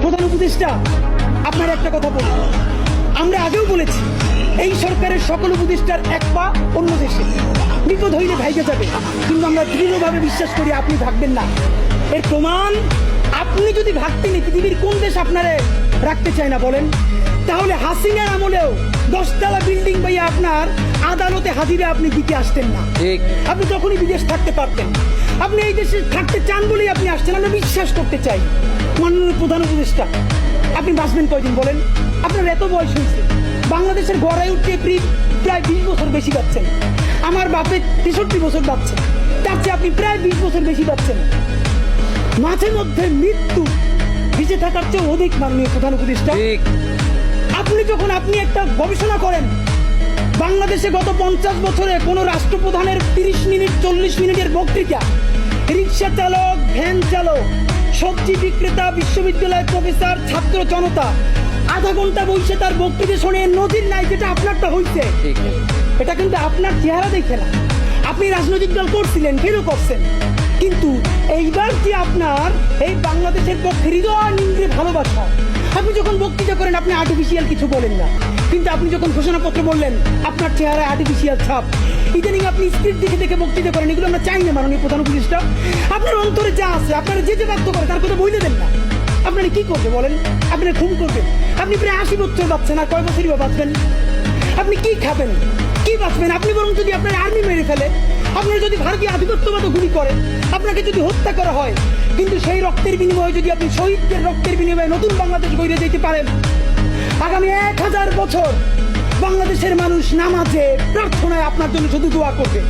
প্রধান উপদেষ্টা, আপনার একটা কথা বলবো, আমরা আগেও বলেছি এই সরকারের সকল উপদেষ্টার এক পা অন্য দেশে, বিপদ হইলে ভাইকে যাবে, কিন্তু আমরা দৃঢ়ভাবে বিশ্বাস করি আপনি ভাগবেন না। এর প্রমাণ, আপনি যদি ভাগতেন পৃথিবীর কোন দেশ আপনারে রাখতে চায় না বলেন? তাহলে হাসিনার আমলেও 10 তলা বিল্ডিং পাইয়া আপনার আদালতে হাজিরা আপনি দিতে আসতেন না। আপনি তখনই বিদেশ থাকতে পারতেন। আপনি এই দেশে থাকতে চান বলেই আপনি আসছেন। আমরা বিশ্বাস করতে চাই মাননীয় প্রধান উপদেষ্টা, আপনি বাঁচবেন কয়দিন বলেন? আপনার এত বয়স হয়েছে, বাংলাদেশের গড়ায় উঠতে প্রায় 20 বছর বেশি পাচ্ছেন। আমার বাপের 63 বছর পাচ্ছে, তার চেয়ে আপনি প্রায় 20 বছর বেশি পাচ্ছেন। মাঝে মধ্যে মৃত্যু বেঁচে থাকার চেয়ে অধিক মাননীয় প্রধান উপদেষ্টা। আপনি একটা গবেষণা করেন, বাংলাদেশে গত 50 বছরে কোন রাষ্ট্রপ্রধানের 30 মিনিট 40 মিনিটের বক্তৃতা, রিক্সা চালক, ভ্যান চালক, সবজি বিক্রেতা, বিশ্ববিদ্যালয়ের প্রফেসর, ছাত্র জনতা আধা ঘন্টা বসে তার বক্তৃতা শুনে নজির নাই, যেটা আপনারটা হইছে। এটা কিন্তু আপনার চেহারা দেখে না, আপনি রাজনৈতিক দল করছিলেন, কেন করছেন, কিন্তু এইবার যে আপনার এই বাংলাদেশের পক্ষে হৃদয় নিংড়ে ভালোবাসা, আপনি যখন বক্তৃতা করেন আপনি আর্টিফিশিয়াল কিছু বলেন না, কিন্তু আপনি যখন ঘোষণাপত্র বললেন আপনার চেহারায় আর্টিফিশিয়াল ছাপ। ইদানিং আপনি স্ক্রিপ্ট দেখে দেখে বক্তৃতা করেন, এগুলো আমরা চাই না মাননীয় প্রধান উপদেষ্টা। আপনার অন্তরে যা আছে, আপনারা যে বাধ্য করে তার কথা বলে দেন না। আপনারা কি করবে বলেন? আপনারা খুন করবেন? আপনি প্রায় 80 বছর বাঁচছেন, আর কয় বছরই বা বাঁচবেন? আপনি কি খাবেন, কি বাঁচবেন? আপনি বরং যদি আপনার আর্মি মেরে ফেলে, আপনারা যদি ভারতীয় আধিপত্যবাদ গুলি করেন, আপনাকে যদি হত্যা করা হয়, কিন্তু সেই রক্তের বিনিময়ে যদি আপনি শহীদদের রক্তের বিনিময়ে নতুন বাংলাদেশ গড়ে যেতে পারেন, আগামী 1000 বছর বাংলাদেশের মানুষ নামাজে প্রার্থনায় আপনার জন্য শুধু দোয়া করবে।